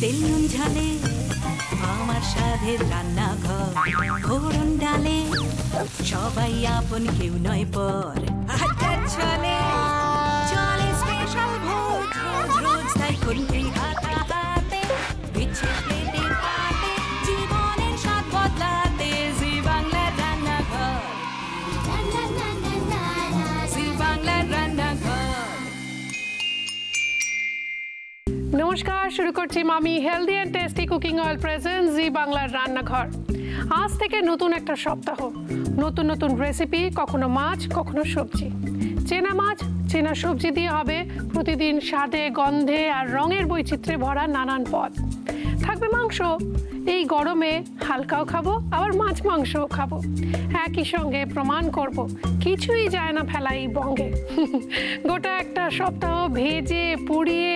তেল নুন ঝালে আমার সাধের রান্নাঘর, ফোড়ন ডালে সবাই আপন, কেউ নয় পর। আড্ডার ছলে চলে স্পেশাল ভোজ, রোজ রোজ তাই খুন্তি হাতে বিচ্ছে প্লেটে পাতে, জীবনের স্বাদ বদলাতে জি বাংলার রান্নাঘর, জি বাংলার রান্নাঘর। নমস্কার, শুরু করছি Emami healthy and tasty cooking oil present Zee বাংলার রান্নাঘর। আজ থেকে নতুন একটা সপ্তাহ, নতুন নতুন রেসিপি, কখনো মাছ কখনো সবজি। চেনা মাছ চেনা সবজি দিয়ে হবে প্রতিদিন স্বাদে, গন্ধে আর রঙের বৈচিত্র্যে ভরা নানান পদ। থাকবে মাংস, এই গরমে হালকাও খাবো আবার মাছ মাংসও খাবো। একই সঙ্গে প্রমাণ করব কিছুই যায় না ফেলা এই বঙ্গে। গোটা একটা সপ্তাহ ভেজে পুড়িয়ে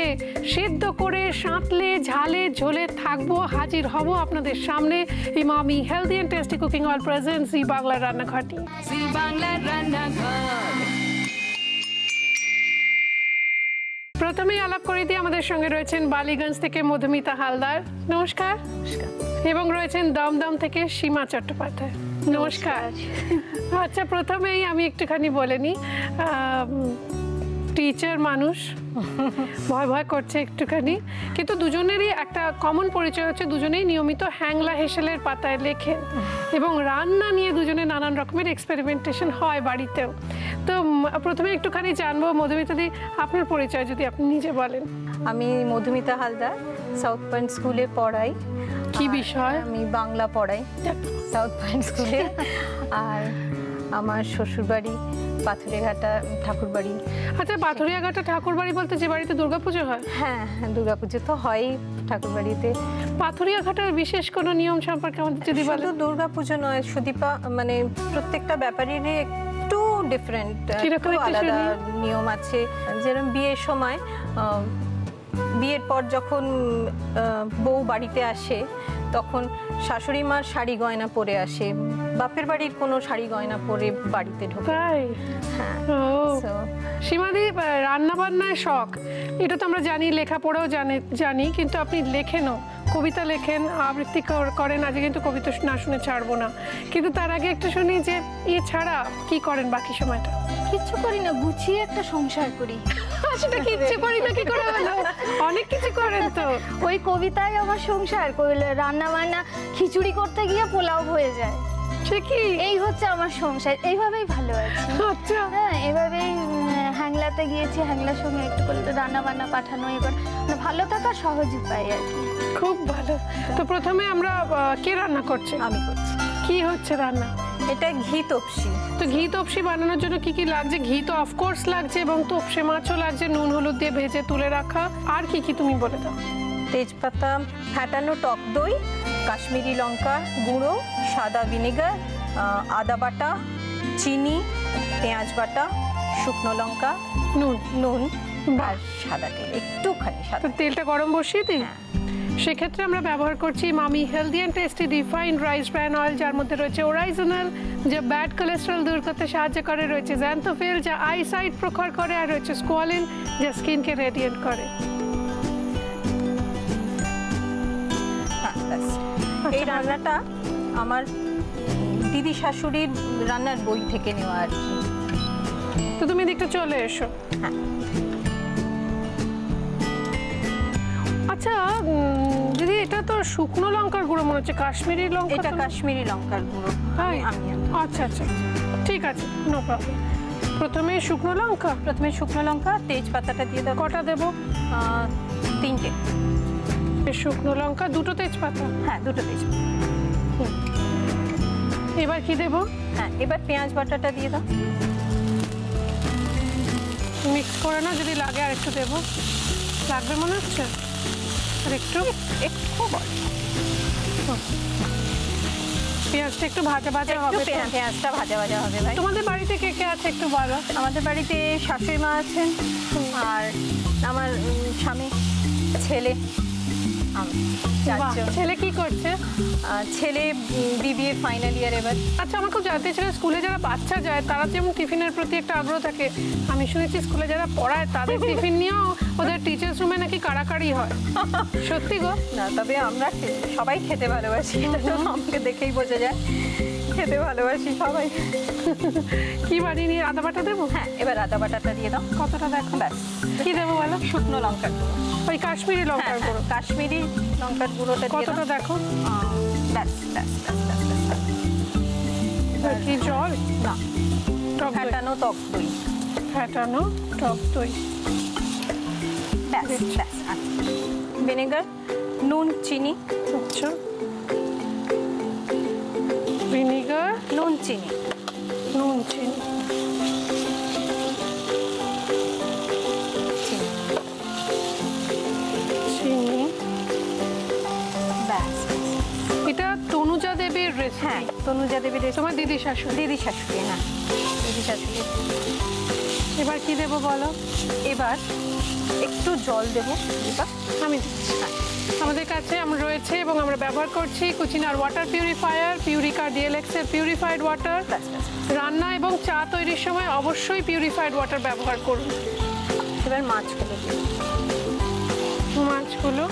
সেদ্ধ করে সাঁতলে ঝালে ঝোলে থাকবো, হাজির হব আপনাদের সামনে Emami healthy and tasty cooking oil present Zee বাংলার রান্নাঘরটি। জি বাংলার রান্নাঘর। প্রথমেই আলাপ করে দিয়ে আমাদের সঙ্গে রয়েছেন বালিগঞ্জ থেকে মধুমিতা হালদার, নমস্কার। এবং রয়েছেন দমদম থেকে সীমা চট্টোপাধ্যায়, নমস্কার। আচ্ছা, প্রথমেই আমি একটুখানি বলে নিই, টিচার মানুষ, ভয় ভয় করছে একটুখানি, কিন্তু দুজনেরই একটা কমন পরিচয় হচ্ছে দুজনেই নিয়মিত হ্যাংলা হেসেলের পাতায় লেখেন এবং রান্না নিয়ে দুজনে নানান রকমের এক্সপেরিমেন্টেশন হয় বাড়িতেও। তো প্রথমে একটুখানি জানবো মধুমিতাদি, আপনার পরিচয় যদি আপনি নিজে বলেন। আমি মধুমিতা হালদার, সাউথ পয়েন্ট স্কুলে পড়াই। কি বিষয়? আমি বাংলা পড়াই সাউথ পয়েন্ট স্কুলে। আর আমার শ্বশুরবাড়ি পাথুরিয়াঘাটা ঠাকুরবাড়ি। আচ্ছা, পাথুরিয়াঘাটা ঠাকুরবাড়ি বলতে যে বাড়িতে দুর্গাপুজো হয়? হ্যাঁ, দুর্গাপুজো তো হয়ই ঠাকুরবাড়িতে। পাথুরিয়াঘাটার বিশেষ কোনো নিয়ম সম্পর্কে আমাদের যদি বলেন। শুধু দুর্গাপুজো নয়, সুদীপা, মানে প্রত্যেকটা ব্যাপারেরই একটু ডিফারেন্ট, আলাদা নিয়ম আছে। যেরকম বিয়ের সময়, বিয়ের পর যখন বউ বাড়িতে আসে তখন শাশুড়ি মার শাড়ি গয়না পরে আসে, বাপের বাড়ির কোনো শাড়ি গয়না পরে বাড়িতে ঢোকে। হ্যাঁ। সীমাদি, রান্না বান্নায় শখ, এটা তো আমরা জানি, লেখাপড়াও জানি, কিন্তু আপনি লেখেনও, কবিতা লেখেন, আবৃত্তি করেন। আজকে কিন্তু কবিতা না শুনে ছাড়বো না, কিন্তু তার আগে একটু শুনি যে এছাড়া কি করেন বাকি সময়টা? কিচ্ছু করি না, গুছিয়ে একটা সংসার করি। সেটা কিচ্ছু করি না কি করে হলো? অনেক কিছু করেন তো। ওই কবিতায় আমার সংসার, রান্না বান্না, খিচুড়ি করতে গিয়ে পোলাও হয়ে যায়। সে কি? এই হচ্ছে আমার সংসার, এইভাবেই ভালো আছি। আচ্ছা। হ্যাঁ, এভাবেই হ্যাংলাতে গিয়েছি, হ্যাংলার সঙ্গে একটু করে রান্না বান্না পাঠানো, এবার ভালো থাকা সহজ উপায় আর কি। খুব ভালো। তো প্রথমে আমরা কে রান্না করছে? আমি করছি। কি হচ্ছে রান্না? এটা ঘি তপসি। তো ঘি তপসি বানানোর জন্য কি কি লাগছে? ঘি তো অফকোর্স লাগছে, এবং তপসে মাছও লাগছে, নুন হলুদ দিয়ে ভেজে তুলে রাখা। আর কি কি তুমি বলে দাও। তেজপাতা, ফ্যাটানো টক দই, কাশ্মীরি লঙ্কা গুঁড়ো, সাদা ভিনেগার, আদা বাটা, চিনি, পেঁয়াজ বাটা, শুকনো লঙ্কা, নুন আর সাদা তেল, একটুখানি সাদা। তেলটা গরম বসিয়ে দিই। সেক্ষেত্রে আমরা ব্যবহার করছি Emami healthy and tasty refined rice bran oil, যার মধ্যে রয়েছে ওরাইজনাল, যা ব্যাড কোলেস্ট্রল দূর করতে সাহায্য করে, রয়েছে জ্যান্থোফিল, যা আইসাইট প্রখর করে, আর রয়েছে স্কোয়ালিন, যা স্কিনকে রেডিয়েন্ট করে। এই রান্নাটা আমার দিদি শাশুড়ির রান্নার বই থেকে নেওয়া আর কি। তো তুমি দেখতে চলে এসো। হ্যাঁ। আচ্ছা দিদি, এটা তো শুকনো লঙ্কার গুঁড়ো মনে হচ্ছে, কাশ্মীরি লঙ্কা? এটা কাশ্মীরি লঙ্কার গুঁড়ো। আচ্ছা আচ্ছা, ঠিক আছে, নো প্রবলেম। প্রথমে শুকনো লঙ্কা, তেজপাতাটা দিয়ে দাও। কটা দেবো? 3টে শুকনো লঙ্কা, 2টো তেজপাতা। হ্যাঁ, 2টো তেজপাতা। এবার কি দেবো? হ্যাঁ, এবার পেঁয়াজ বাটাটা দিয়ে দাও। মিক্স করে না, যদি লাগে আর একটু দেবো। লাগবে মনে হচ্ছে আর একটু পেঁয়াজটা একটু ভাজা ভাজা হবে। পেঁয়াজটা ভাজা ভাজা হবে। ভাই, তোমাদের বাড়িতে কে কে আছে একটু বলো। আমাদের বাড়িতে শাশুড়ি মা আছেন, আর আমার স্বামী, ছেলে বাহ, ছেলে কি করছে? ছেলে বিবিএ ফাইনাল ইয়ার এবার। আচ্ছা, আমার খুব জানতে ছিল, স্কুলে যারা বাচ্চা যায় তারা যেমন টিফিনের প্রতি একটা আগ্রহ থাকে, আমি শুনেছি স্কুলে যারা পড়ায় তাদের টিফিন নিয়েও ওদের টিচার্স রুমে নাকি কাড়াকাড়ি হয়। সত্যি গো? না, তবে আমরা সবাই খেতে ভালোবাসি, এটা তো আমাকে দেখেই বোঝা যায়, খেতে ভালোবাসি সবাই। কি বানিয়ে নিয়ে আদা বাটা দেবো? হ্যাঁ, এবার আদা বাটাটা দিয়ে দাও। কতটা দেখো? ব্যাস। কি দেবো বলো? শুকনো লঙ্কার গুঁড়ো, ওই কাশ্মীরি লঙ্কার গুঁড়ো। কাশ্মীরি লঙ্কার গুঁড়োটা দিয়ে কতটা দাও। দেখো? ব্যাস ব্যাস ব্যাস ব্যাস ব্যাস। এবার কি জল? না, টক দই। ফ্যাটানো টক দই। ফ্যাটানো টক দই। ব্যাস ব্যাস। ভিনেগার, নুন, চিনি। আচ্ছা, ভিনিগার, নুন, চিনি। নুন, চিনি। চিনি। ব্যাস। এটা তনুজা দেবীর রেসিপি। হ্যাঁ, তনুজা দেবীর তোমার দিদি শাশুড়ি? দিদি শাশুড়ি। হ্যাঁ, দিদি শাশুড়ি। এবার কি দেবো বলো? এবার একটু জল দেবো। আমি দিচ্ছি। আমাদের কাছে আমরা রয়েছে এবং আমরা ব্যবহার করছি কুচিনার ওয়াটার পিউরিফায়ার, পিউরিকা ডিএলএক্স এর পিউরিফাইড ওয়াটার। রান্না এবং চা তৈরির সময় অবশ্যই পিউরিফাইড ওয়াটার ব্যবহার করুন। এবার মাছগুলো দিই। মাছগুলো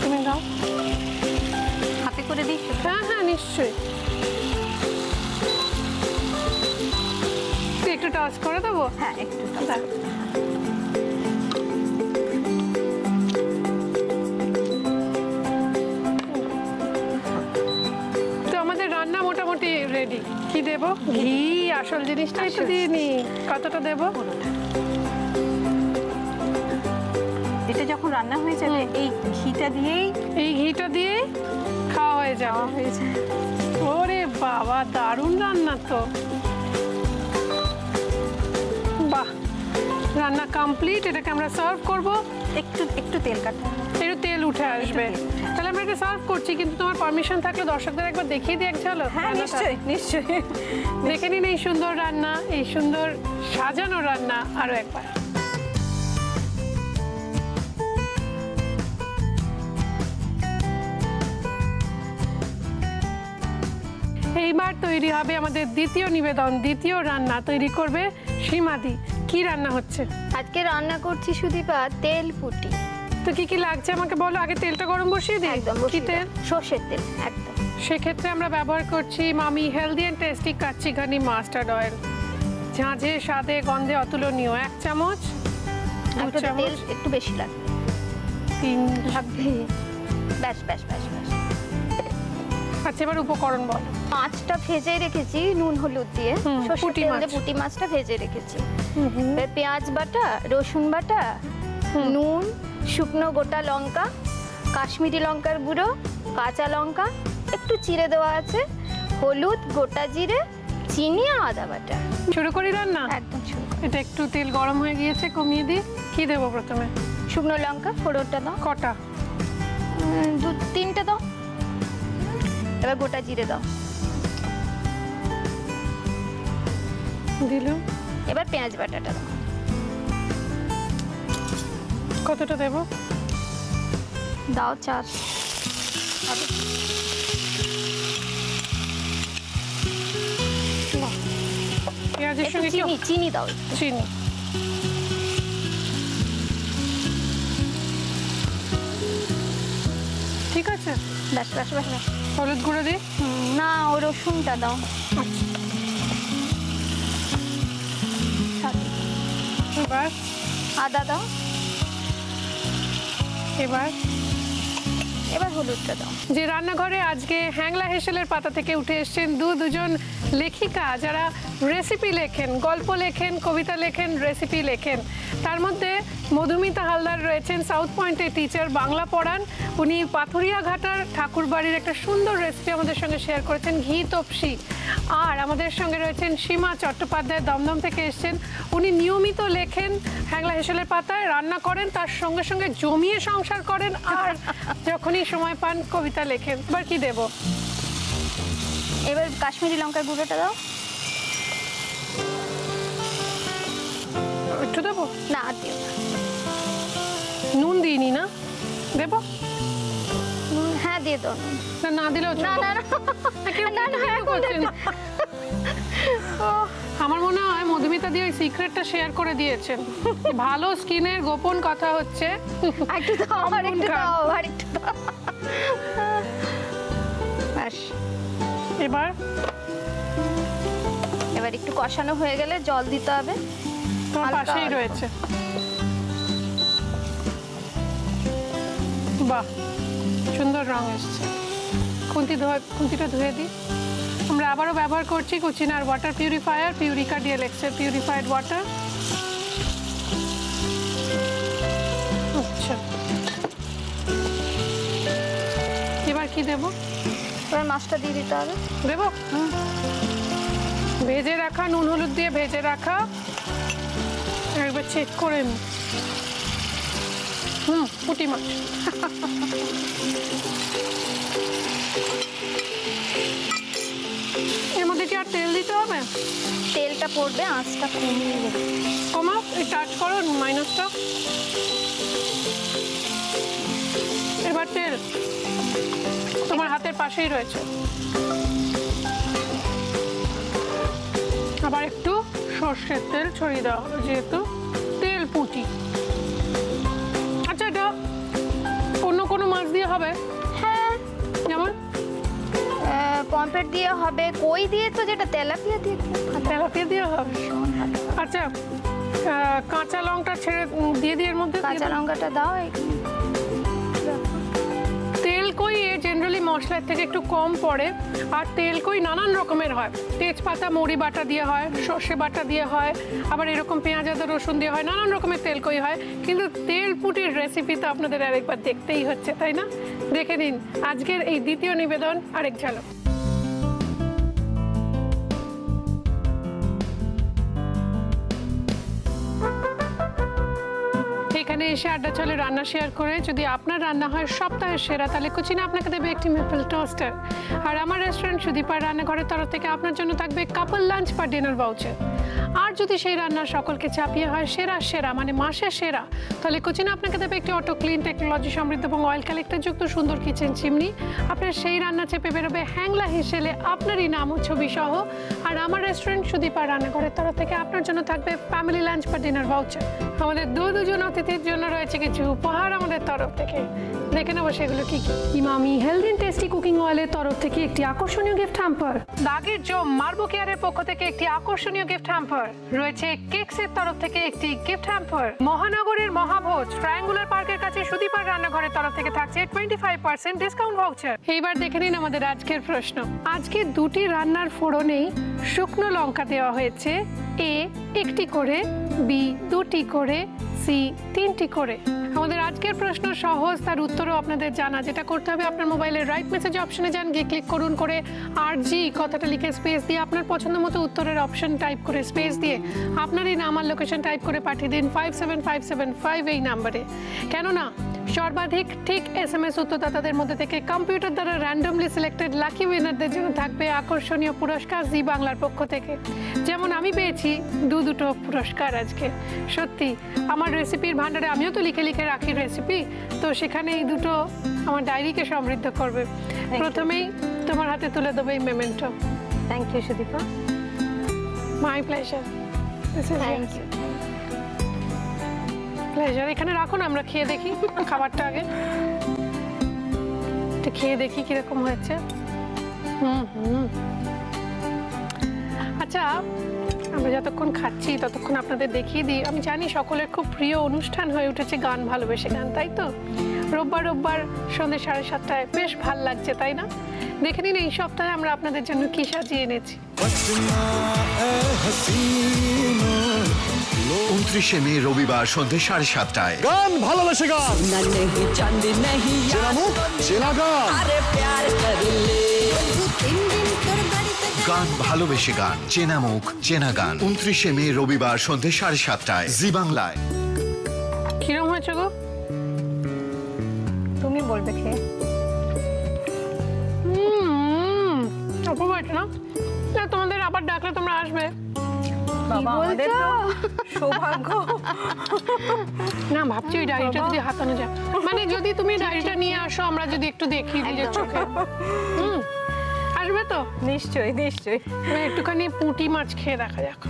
তুমি দাও। হাতে করে দিই? হ্যাঁ হ্যাঁ, নিশ্চয়ই। একটু টাচ করে দেবো? হ্যাঁ, একটু। তো আমাদের রান্না মোটামুটি রেডি। কি দেবো? ঘি, আসল জিনিসটাই তো দিইনি। কতটা দেবো? এটা যখন রান্না হয়ে যাবে এই ঘিটা দিয়েই খাওয়া হয়ে যাওয়া হয়েছে। ওরে বাবা, দারুণ রান্না তো। বাহ, রান্না কমপ্লিট। এটাকে আমরা সার্ভ করব। একটু তেল কাটবো, একটু তেল উঠে আসবে। তাহলে আমরা এটা সার্ভ করছি, কিন্তু তোমার পারমিশন থাকলে দর্শকদের একবার দেখিয়ে দিই এক ঝলক। হ্যাঁ, নিশ্চয়ই নিশ্চয়ই। দেখে নিন এই সুন্দর রান্না, এই সুন্দর সাজানো রান্না আরো একবার। এইবার তৈরি হবে আমাদের দ্বিতীয় নিবেদন, দ্বিতীয় রান্না তৈরি করবে সীমাদি। কি রান্না হচ্ছে আজকে? রান্না করছি সুদীপা তেল পুটি। তো কি কি লাগছে আমাকে বলো। আগে তেলটা গরম বসিয়ে দিই। একদম কি তেল? সর্ষের তেল। একদম। সেক্ষেত্রে আমরা ব্যবহার করছি Emami healthy and tasty kacchi ঘানি মাস্টার্ড অয়েল। ঝাঁঝে, স্বাদে, গন্ধে অতুলনীয়। 1 চামচ, 2 চামচ। তেল একটু বেশি লাগবে। 3 লাগবে। ব্যাস ব্যাস ব্যাস ব্যাস। আচ্ছা, এবার উপকরণ বলো। মাছটা ভেজে রেখেছি নুন হলুদ দিয়ে। সর্ষের তেল দিয়ে পুঁটি মাছটা ভেজে রেখেছি। পেঁয়াজ বাটা, রসুন বাটা, নুন, শুকনো গোটা লঙ্কা, কাশ্মীরি লঙ্কার গুঁড়ো, কাঁচা লঙ্কা একটু চিড়ে দেওয়া আছে, হলুদ, গোটা জিরে, চিনি আর আদা বাটা। শুরু করি রান্না? একদম শুরু। এটা একটু তেল গরম হয়ে গিয়েছে, কমিয়ে দিই। কি দেবো প্রথমে? শুকনো লঙ্কা ফোড়নটা দাও। কটা? 2-3টে দাও। এবার গোটা জিরে দাও। দিলাম। এবার পেঁয়াজ বাটাটা দাও। কতটা দেবো? দাও 4। পেঁয়াজের সঙ্গে চিনি দাও। চিনি। ঠিক আছে, ব্যাস ব্যাস ব্যাস ব্যাস। হলুদ গুঁড়ো দিই? না, ও রসুনটা দাও। এবার আদা দাও। এবার হলুদটা দাও। যে রান্নাঘরে আজকে হ্যাংলা হেসেলের পাতা থেকে উঠে এসেছেন দুজন লেখিকা, যারা রেসিপি লেখেন, গল্প লেখেন, কবিতা লেখেন, রেসিপি লেখেন। তার মধ্যে মধুমিতা হালদার রয়েছেন, সাউথ পয়েন্টের টিচার, বাংলা পড়ান। উনি পাথুরিয়াঘাটার ঠাকুর বাড়ির একটা সুন্দর রেসিপি আমাদের সঙ্গে শেয়ার করেছেন, ঘি তপসি। আর আমাদের সঙ্গে রয়েছেন সীমা চট্টোপাধ্যায়, দমদম থেকে এসেছেন। উনি নিয়মিত লেখেন হ্যাংলা হেসেলের পাতায়, রান্না করেন, তার সঙ্গে সঙ্গে জমিয়ে সংসার করেন, আর যখনই সময় পান কবিতা লেখেন। এবার কি দেব? এবার কাশ্মীরি লঙ্কার গুঁড়োটা দাও। একটু দেবো? না, দিও। নুন দিইনি না, দেবো? দিয়ে দাও না দিলেও না না আমার মনে হয় মধুমিতা দিয়ে ওই সিক্রেটটা শেয়ার করে দিয়েছেন। ভালো স্কিনের গোপন কথা হচ্ছে একটু দাও আরেকটু দাও আরেকটু দাও বাস। এবার একটু কষানো হয়ে গেলে জল দিতে হবে। তোমার পাশেই রয়েছে। বাহ সুন্দর রং এসছে। খুন্তিটা ধুয়ে দিই। আমরা আবারও ব্যবহার করছি কুচিনার ওয়াটার পিউরিফায়ার পিউরিকা ডিএলএক্সের পিউরিফাইড ওয়াটার। আচ্ছা এবার কি দেবো? এবার মাছটা দিয়ে দিতে হবে। দেবো ভেজে রাখা নুন হলুদ দিয়ে ভেজে রাখা। একবার চেক করে নি। পুঁটি মাছ। এর মধ্যে কি আর তেল দিতে হবে? তেলটা পড়বে, আঁচটা কমিয়ে দেবে। কমাও, এই টাচ করো মাইনাসটা। এবার তেল তোমার হাতের পাশেই রয়েছে। আবার একটু সর্ষের তেল ছড়িয়ে দেওয়া হবে যেহেতু তেল পুঁটি। আচ্ছা এটা অন্য কোনো মাছ দিয়ে হবে? হ্যাঁ যেমন পমফ্রেট দিয়ে হবে, কই দিয়ে তো যেটা তেলাপিয়া দিয়ে হবে। আচ্ছা কাঁচা লঙ্কা ছেড়ে দিয়ে এর মধ্যে কাঁচা লঙ্কাটা দাও। তেল কই জেনারেলি মশলার থেকে একটু কম পড়ে, আর তেল কই নানান রকমের হয়। তেজপাতা মৌরি বাটা দিয়ে হয়, সর্ষে বাটা দিয়ে হয়, আবার এরকম পেঁয়াজ আদা রসুন দিয়ে হয়, নানান রকমের তেল কই হয়। কিন্তু তেল পুটির রেসিপি তো আপনাদের আরেকবার দেখতেই হচ্ছে, তাই না? দেখে নিন আজকের এই দ্বিতীয় নিবেদন আরেক ঝলক। এখানে এসে আড্ডা চলে রান্না শেয়ার করে। যদি আপনার রান্না হয় সপ্তাহের সেরা তাহলে কুচিনা আপনাকে দেবে একটি মেপল টোস্টার। আর আমার রেস্টুরেন্ট সুদীপার রান্নাঘরের তরফ থেকে আপনার জন্য থাকবে কাপল লাঞ্চ বা ডিনার ভাউচার। আর যদি সেই রান্না সকলকে চাপিয়ে হয় সেরা মানে মাসের সেরা, তাহলে কুচিনা আপনাকে দেবে একটি অটো ক্লিন টেকনোলজি সমৃদ্ধ এবং অয়েল কালেক্টর যুক্ত সুন্দর কিচেন চিমনি। আপনার সেই রান্না চেপে বেরোবে হ্যাংলা হিসেলে আপনারই নাম ও ছবি সহ। আর আমার রেস্টুরেন্ট সুদীপার রান্নাঘরের তরফ থেকে আপনার জন্য থাকবে ফ্যামিলি লাঞ্চ বা ডিনার ভাউচার। আমাদের দুজন অতিথির জন্য রয়েছে কিছু উপহার আমাদের তরফ থেকে, দেখে নেবো সেগুলো কি কি। Emami healthy and tasty cooking অয়েলের তরফ থেকে একটি আকর্ষণীয় গিফট হ্যাম্পার। দাগের জম মার্বো কেয়ারের পক্ষ থেকে একটি আকর্ষণীয় গিফট হ্যাম্পার রয়েছে। কেকসের তরফ থেকে একটি গিফট হ্যাম্পার। মহানগরের মহাভোজ ট্রায়াঙ্গুলার পার্কের কাছে সুদীপার রান্নাঘরের তরফ থেকে থাকছে 25% ডিসকাউন্ট ভাউচার। এইবার দেখে নিন আমাদের আজকের প্রশ্ন। আজকে দুটি রান্নার ফোড়নেই শুকনো লঙ্কা দেওয়া হয়েছে। এ একটি করে, বি দুটি করে, সি তিনটি করে। আমাদের আজকের প্রশ্ন সহজ, তার উত্তরও আপনাদের জানা। যেটা করতে হবে আপনার মোবাইলের রাইট মেসেজ অপশনে যান, গিয়ে ক্লিক করুন, করে RG কথাটা লিখে স্পেস দিয়ে আপনার পছন্দ মতো উত্তরের অপশন টাইপ করে স্পেস দিয়ে আপনার এই নাম আর লোকেশন টাইপ করে পাঠিয়ে দিন 57575 এই নাম্বারে। কেননা সর্বাধিক ঠিক SMS উত্তরদাতাদের মধ্যে থেকে কম্পিউটার দ্বারা র্যান্ডমলি সিলেক্টেড লাকি উইনারদের জন্য থাকবে আকর্ষণীয় পুরস্কার জি বাংলার পক্ষ থেকে। যেমন আমি পেয়েছি দুটো পুরস্কার আজকে। সত্যি আমার রেসিপির ভান্ডারে আমিও তো লিখে রাখি রেসিপি, তো সেখানে এই দুটো আমার ডায়েরিকে সমৃদ্ধ করবে। প্রথমেই তোমার হাতে তুলে দেবো এই memento. Thank you Sudipa. My pleasure. Thank you. Pleasure. এখানে রাখুন, আমরা খেয়ে দেখি খাবারটা আগে। একটু খেয়ে দেখি কিরকম হয়েছে। আচ্ছা আমরা যতক্ষণ খাচ্ছি ততক্ষণ আপনাদের দেখিয়ে দিই। আমি জানি সকলের খুব প্রিয় অনুষ্ঠান হয়ে উঠেছে গান ভালোবেসে গান, তাই তো? রোববার সন্ধ্যে 7:30টায় বেশ ভাল লাগছে, তাই না? দেখে নিন এই সপ্তাহে আমরা আপনাদের জন্য কি সাজিয়ে এনেছি। 29শে মে রবিবার সন্ধ্যে 7:30টায় গান ভালোবেসে গান, চেনা গান, গান ভালোবেসে গান, চেনা মুখ চেনা গান। 29শে মে রবিবার সন্ধ্যে 7:30টায় জি বাংলায়। কিরম হয়েছে গো? তুমি বলবে খেয়ে। অপূর্ব এটা না? তোমাদের আবার ডাকলে তোমরা আসবে। বাবা আমাদের তো সৌভাগ্য। না ভাবছি ওই ডায়েরিটা যদি হাতানো যায়, মানে যদি তুমি ডায়েরিটা নিয়ে আসো আমরা যদি একটু দেখি নিজের চোখে। আসবে তো? নিশ্চয়ই নিশ্চয়ই। একটুখানি পুঁটি মাছ খেয়ে দেখা যাক।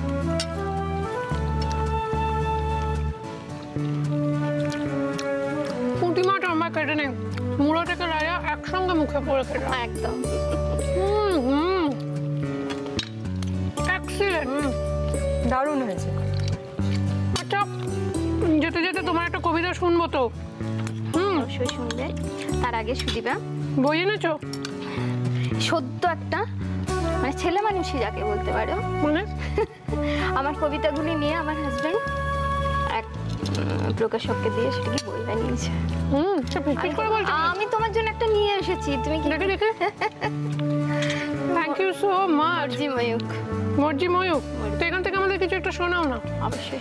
পুঁটি মাছ আমার কেটে নেই, মুড়ো থেকে রাজা একসঙ্গে মুখে পড়ে খেতে একদম এক্সিলেন্ট, দারুণ হয়েছে। আচ্ছা যেতে যেতে তোমার একটা কবিতা শুনবো তো। অবশ্যই শুনবে। তার আগে সুদীপা বই এনেছো? সদ্য একটা মানে ছেলে মানুষই যাকে বলতে পারো, মানে আমার কবিতাগুলি নিয়ে আমার হাজবেন্ড এক প্রকাশককে দিয়ে সেটাকে বই বানিয়েছে। আমি তোমার জন্য একটা নিয়ে এসেছি, তুমি কি দেখে দেখে। Thank you so much. Ji Mayuk, মর্জি ময়ূক। তো এখান থেকে আমাদের কিছু একটা শোনাও না। অবশ্যই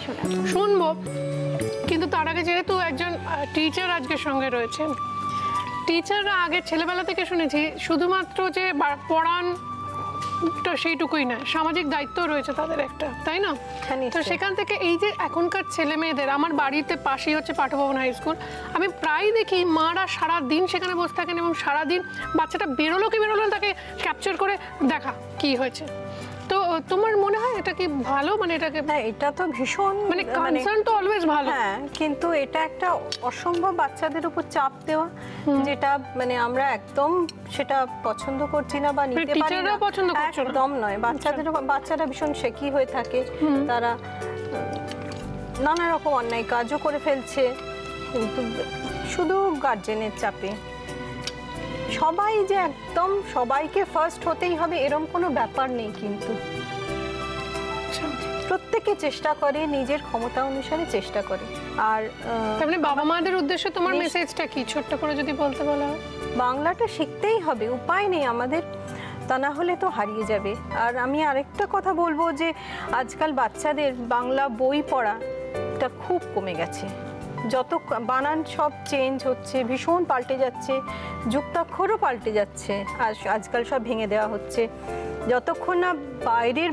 শুনবো, কিন্তু তার আগে যেহেতু একজন টিচার আজকের সঙ্গে রয়েছেন, টিচাররা আগে ছেলেবেলা থেকে শুনেছি শুধুমাত্র যে পড়ান তো সেইটুকুই না, সামাজিক দায়িত্ব রয়েছে তাদের একটা, তাই না? তো সেখান থেকে এই যে এখনকার ছেলে মেয়েদের, আমার বাড়িতে পাশেই হচ্ছে পাঠভবন হাই স্কুল, আমি প্রায় দেখি মারা সারা দিন সেখানে বসে থাকেন এবং সারাদিন বাচ্চাটা বেরোলো কি বেরোলো না তাকে ক্যাপচার করে দেখা কি হয়েছে। তো তোমার মনে হয় এটা কি ভালো? মানে এটাকে না, এটা তো ভীষণ মানে কনসার্ন তো অলওয়েজ ভালো, হ্যাঁ, কিন্তু এটা একটা অসম্ভব বাচ্চাদের উপর চাপ দেওয়া, যেটা মানে আমরা একদম সেটা পছন্দ করছি না বা নিতে পারি না। পছন্দ করছো না? একদম নয়। বাচ্চারা ভীষণ শেকি হয়ে থাকে, তারা নানা রকম অন্যায় কাজও করে ফেলছে, কিন্তু শুধু গার্জেনের চাপে। সবাই যে একদম সবাইকে ফার্স্ট হতেই হবে এরকম কোনো ব্যাপার নেই, কিন্তু প্রত্যেকে চেষ্টা করে, নিজের ক্ষমতা অনুসারে চেষ্টা করে। আর মানে বাবা মাদের উদ্দেশ্যে তোমার মেসেজটা কি ছোট্ট করে যদি বলতে বলা হয়? বাংলাটা শিখতেই হবে, উপায় নেই আমাদের, তা না হলে তো হারিয়ে যাবে। আর আমি আরেকটা কথা বলবো যে আজকাল বাচ্চাদের বাংলা বই পড়াটা খুব কমে গেছে। যত বানান সব চেঞ্জ হচ্ছে, ভীষণ পাল্টে যাচ্ছে, যুক্তাক্ষরও পাল্টে যাচ্ছে, আর আজকাল সব ভেঙে দেওয়া হচ্ছে। যতক্ষণ না বাইরের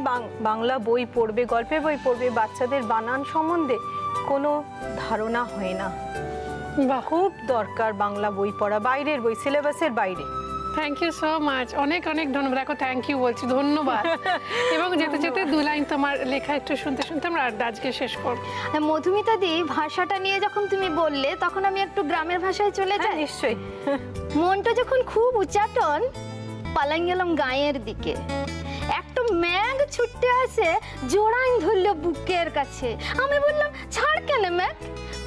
বাংলা বই পড়বে, গল্পের বই পড়বে, বাচ্চাদের বানান সম্বন্ধে কোনো ধারণা হয় না। খুব দরকার বাংলা বই পড়া, বাইরের বই, সিলেবাসের বাইরে। থ্যাংক ইউ সো মাচ, অনেক অনেক ধন্যবাদ। দেখো থ্যাংক ইউ বলছি, ধন্যবাদ। এবং যেতে যেতে দু লাইন তোমার লেখা একটু শুনতে শুনতে আমরা আজকে শেষ করব। মধুমিতা দি, ভাষাটা নিয়ে যখন তুমি বললে তখন আমি একটু গ্রামের ভাষায় চলে যাই। নিশ্চয়ই। মনটা যখন খুব উচ্চাটন, পালাং গেলাম গায়ের দিকে, একটা ম্যাগ ছুটতে আসে, জোড়াইন ধরল বুকের কাছে। আমি বললাম, ছাড় কেন ম্যাগ,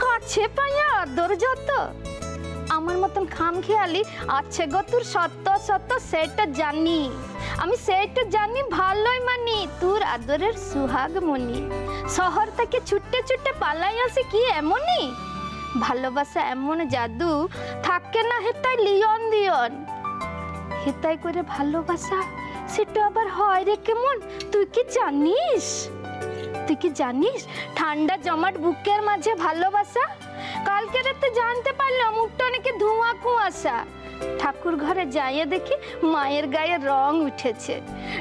কাছে পাইয়া আদর যত। আমার মতন খামখেয়ালি আছে গো তোর সত্য সত্য, সেটা জানি আমি, সেটা জানি ভালোই মানি, তোর আদরের সুহাগ মনি। শহর থেকে ছুটতে ছুটতে পালাই আসে কি এমনই, ভালোবাসা এমন জাদু থাকে না হেতাই লিয়ন দিয়ন। হেতাই করে ভালোবাসা সেটা আবার হয় রে কেমন, তুই কি জানিস? তুই কি জানিস ঠান্ডা জমাট বুকের মাঝে ভালোবাসা? কালকে রাতে জানতে পারলাম উঠোনে ধোঁয়া কুয়াশা। ঠাকুর ঘরে যাইয়ে দেখি মায়ের গায়ে রং উঠেছে।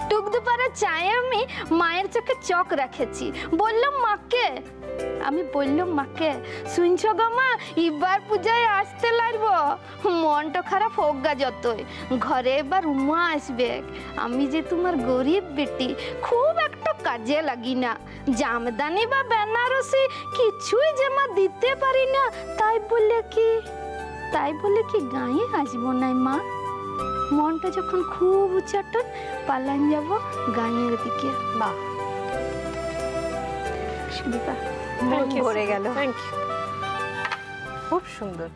টুক দুপারে চায়ে আমি মায়ের চোখে চোখ রেখেছি। বললাম মাকে, আমি বললাম মাকে, শুনছো গো মা, এবার পূজায় আসতে লাগবো। মনটা খারাপ হোক গা যতই, ঘরে এবার উমা আসবে। আমি যে তোমার গরিব বেটি, খুব একটা কাজে লাগি না, জামদানি বা বেনারসি কিছুই যে মা দিতে পারি না। তাই বলে কি গায়ে আসবো না মা? মনটা যখন খুব উচ্চাটন, পালান যাব গায়ের দিকে। বাহ, সুদীপা মন ভরে গেল। থ্যাংক ইউ, খুব সুন্দর।